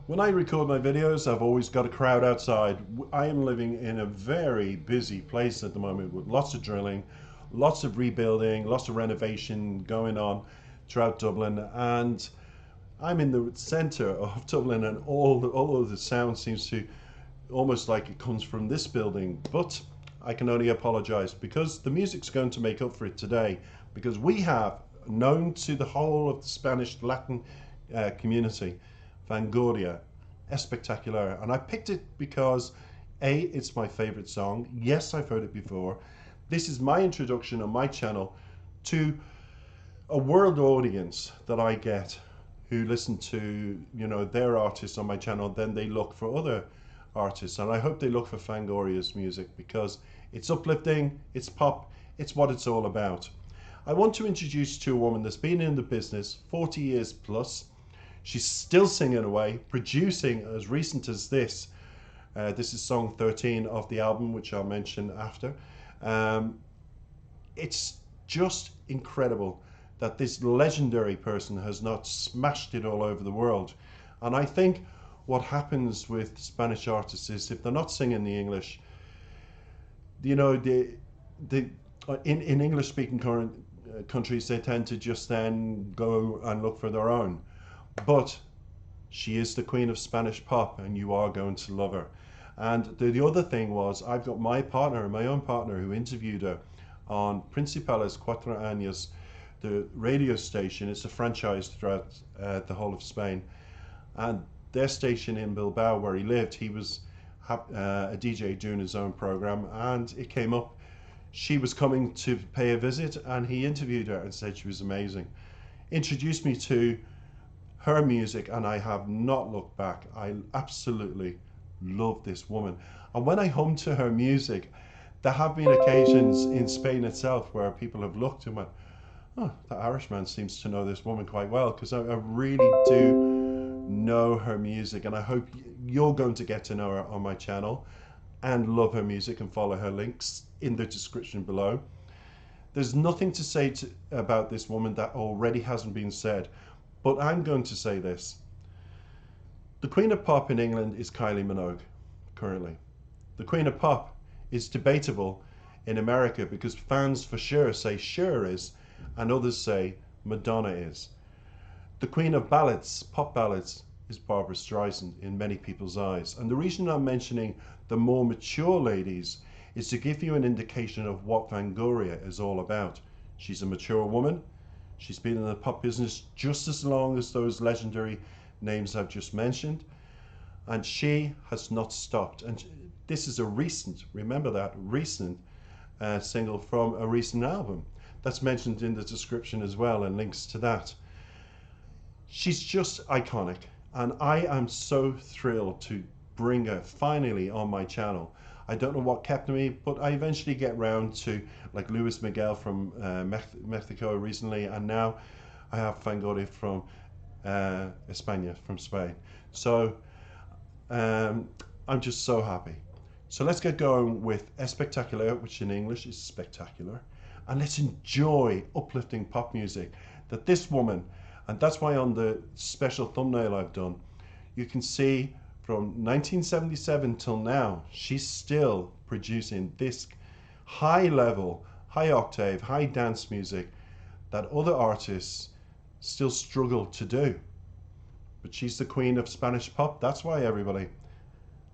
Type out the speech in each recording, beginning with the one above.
When I record my videos, I've always got a crowd outside. I am living in a very busy place at the moment with lots of drilling, lots of rebuilding, lots of renovation going on throughout Dublin, and I'm in the centre of Dublin, and all of the sound seems to almost like it comes from this building, but I can only apologise because the music's going to make up for it today, because we have, known to the whole of the Spanish Latin community, Fangoria Espectacular, and I picked it because A, it's my favourite song. Yes, I've heard it before. This is my introduction on my channel to a world audience that I get who listen to, you know, their artists on my channel, then they look for other artists, and I hope they look for Fangoria's music because it's uplifting, it's pop, it's what it's all about. I want to introduce you to a woman that's been in the business 40 years plus. She's still singing away, producing as recent as this. This is song 13 of the album, which I'll mention after. It's just incredible that this legendary person has not smashed it all over the world. And I think what happens with Spanish artists is if they're not singing the English, you know, in English-speaking countries, they tend to just then go and look for their own. But she is the queen of Spanish pop, and you are going to love her. And the other thing was, I've got my own partner, who interviewed her on Principales Cuatro Años, the radio station. It's a franchise throughout the whole of Spain. And their station in Bilbao, where he lived, he was a DJ doing his own program, and it came up. She was coming to pay a visit, and he interviewed her and said she was amazing. Introduced me to her music, and I have not looked back. I absolutely love this woman. And when I hum to her music, there have been occasions in Spain itself where people have looked and went, oh, that Irishman seems to know this woman quite well, because I really do know her music, and I hope you're going to get to know her on my channel and love her music and follow her links in the description below. There's nothing to say about this woman that already hasn't been said, but I'm going to say this. The Queen of Pop in England is Kylie Minogue, currently. The Queen of Pop is debatable in America because fans for sure say Cher is, and others say Madonna is. The Queen of Ballads, pop ballads, is Barbra Streisand in many people's eyes. And the reason I'm mentioning the more mature ladies is to give you an indication of what Fangoria is all about. She's a mature woman. She's been in the pop business just as long as those legendary names I've just mentioned, and she has not stopped. And this is a recent, remember that, recent single from a recent album that's mentioned in the description as well, and links to that. She's just iconic, and I am so thrilled to bring her finally on my channel. I don't know what kept me, but I eventually get round to like Luis Miguel from Mexico recently, and now I have Fangoria from España, from Spain. So I'm just so happy. So let's get going with Espectacular, which in English is spectacular, and let's enjoy uplifting pop music that this woman, and that's why on the special thumbnail I've done, you can see from 1977 till now, she's still producing this high level, high octave, high dance music that other artists still struggle to do. But she's the queen of Spanish pop, that's why, everybody.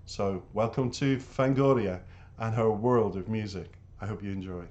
So welcome to Fangoria and her world of music. I hope you enjoy.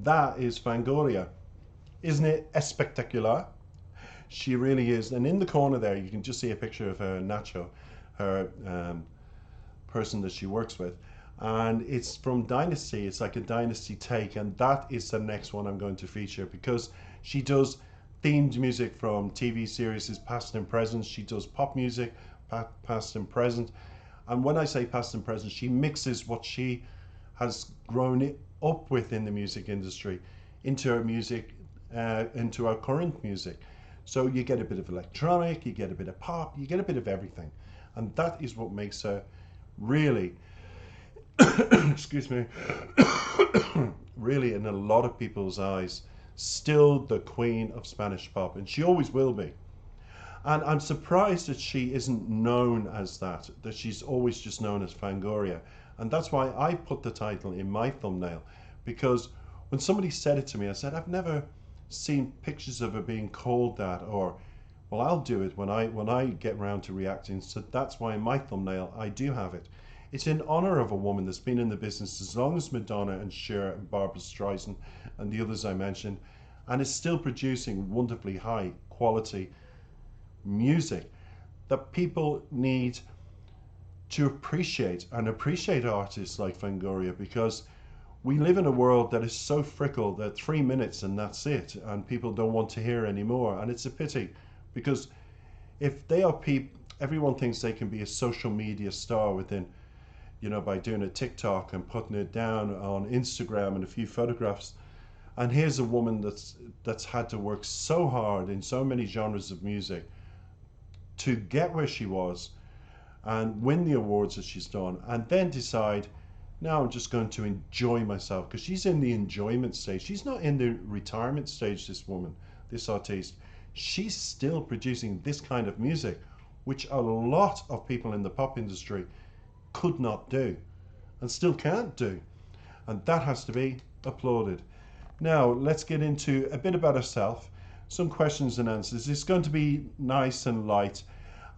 that is Fangoria. Isn't it espectacular? She really is. And in the corner there, you can just see a picture of her Nacho, her person that she works with. And it's from Dynasty. It's like a Dynasty take. And that is the next one I'm going to feature, because she does themed music from TV series, past and present. She does pop music, past and present. And when I say past and present, she mixes what she has grown up with in the music industry into her music, into our current music. So you get a bit of electronic, you get a bit of pop, you get a bit of everything. And that is what makes her really, excuse me, really in a lot of people's eyes, still the queen of Spanish pop. And she always will be. And I'm surprised that she isn't known as that she's always just known as Fangoria. And that's why I put the title in my thumbnail, because when somebody said it to me, I said, I've never seen pictures of her being called that, or, well, I'll do it when I get around to reacting. So that's why in my thumbnail I do have it. It's in honor of a woman that's been in the business as long as Madonna and Cher and Barbra Streisand and the others I mentioned, and is still producing wonderfully high quality music that people need to appreciate, and appreciate artists like Fangoria, because we live in a world that is so fickle that 3 minutes and that's it, and people don't want to hear anymore. And it's a pity, because if they are everyone thinks they can be a social media star within, you know, by doing a TikTok and putting it down on Instagram and a few photographs. And here's a woman that's had to work so hard in so many genres of music to get where she was and win the awards that she's done, and then decide, now I'm just going to enjoy myself, because she's in the enjoyment stage. She's not in the retirement stage, this woman, this artiste. She's still producing this kind of music, which a lot of people in the pop industry could not do and still can't do. And that has to be applauded. Now, let's get into a bit about herself, some questions and answers. It's going to be nice and light,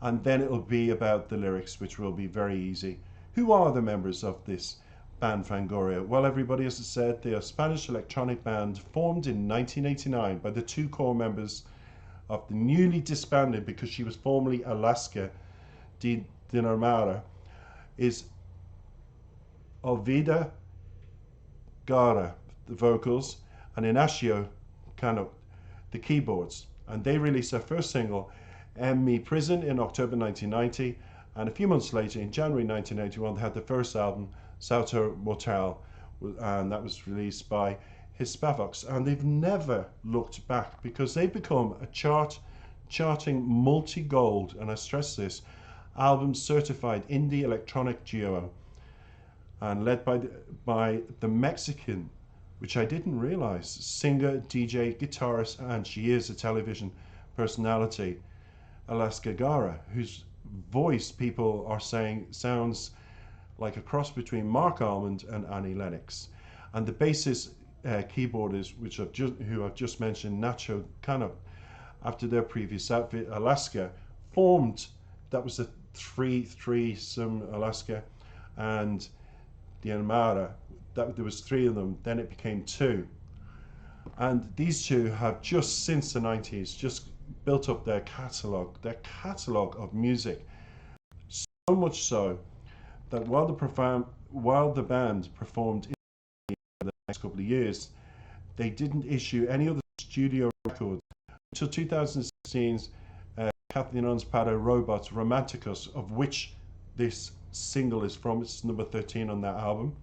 and then it'll be about the lyrics, which will be very easy. Who are the members of this band Fangoria? Well, everybody, as I said, they are a Spanish electronic band formed in 1989 by the two core members of the newly disbanded, because she was formerly Alaska y Dinarama, is Movida Madrileña, the vocals, and Nacho Canut, the keyboards. And they released their first single, En Mi Prison, in October 1990, and a few months later, in January 1981, they had their first album, Salto Mortal, and that was released by Hispavox. And they've never looked back, because they've become a charting multi-gold, and I stress this, album certified indie electronic duo, and led by the Mexican, which I didn't realize, singer, DJ, guitarist, and she is a television personality, Alaska y Dinarama, whose voice people are saying sounds like a cross between Mark Almond and Annie Lennox. And the bassist, keyboardist, who I've just mentioned, Nacho Canut, after their previous outfit, Alaska, formed, that was a threesome, Alaska and Dinarama, that there was three of them, then it became two. And these two have just since the 90s just built up their catalogue of music, so much so that while the band performed in the next couple of years, they didn't issue any other studio records until 2016's Kathleen Para Robots Romanticus, of which this single is from. It's number 13 on that album,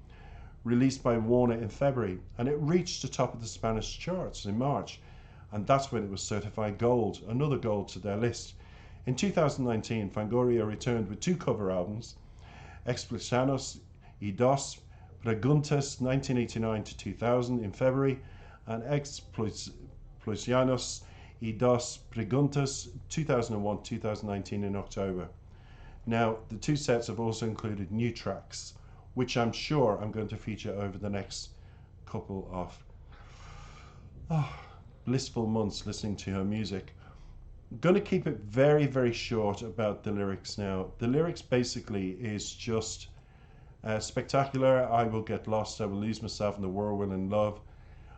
released by Warner in February, and it reached the top of the Spanish charts in March, and that's when it was certified gold, another gold to their list. In 2019, Fangoria returned with two cover albums, Explicanos y Dos Preguntas 1989 to 2000 in February, and Explicanos y Dos Preguntas 2001-2019 in October. Now, the two sets have also included new tracks, which I'm sure I'm going to feature over the next couple of blissful months listening to her music. I'm going to keep it very, very short about the lyrics now. The lyrics basically is just spectacular. I will get lost, I will lose myself in the whirlwind in love.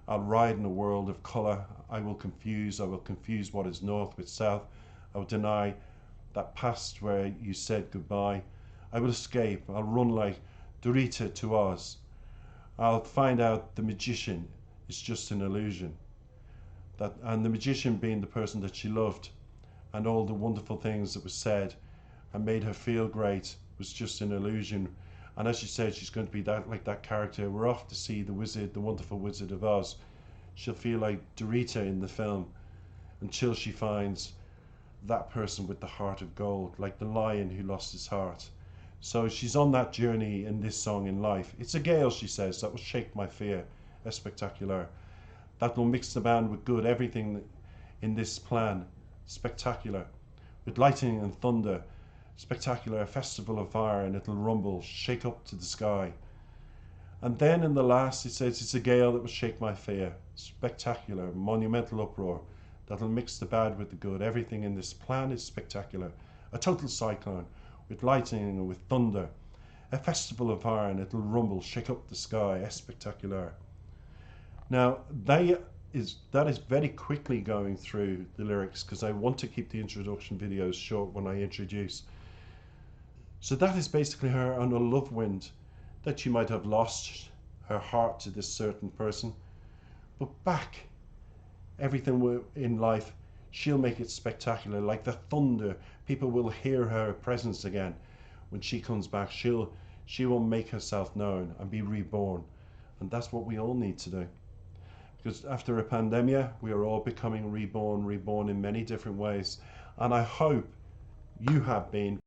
I'll ride in a world of colour. I will confuse what is north with south. I will deny that past where you said goodbye. I will escape. I'll run like Dorita to Oz. I'll find out the magician is just an illusion. And the magician being the person that she loved, and all the wonderful things that was said and made her feel great was just an illusion. And as she said, she's going to be like that character. We're off to see the wizard, the wonderful Wizard of Oz. She'll feel like Dorita in the film until she finds that person with the heart of gold, like the lion who lost his heart. So she's on that journey in this song in life. It's a gale, she says, that will shake my fear. Espectacular. That will mix the band with good. Everything in this plan, spectacular. With lightning and thunder, spectacular, a festival of fire, and it'll rumble, shake up to the sky. And then in the last, it says, it's a gale that will shake my fear. Spectacular, monumental uproar that'll mix the bad with the good. Everything in this plan is spectacular. A total cyclone with lightning and with thunder. A festival of fire, and it'll rumble, shake up the sky. Spectacular. Now, that is very quickly going through the lyrics because I want to keep the introduction videos short when I introduce. So that is basically her on a love wind that she might have lost her heart to this certain person, but back, everything in life, she'll make it spectacular. Like the thunder, people will hear her presence again. When she comes back, she will make herself known and be reborn. And that's what we all need to do. Because after a pandemic, we are all becoming reborn in many different ways. And I hope you have been.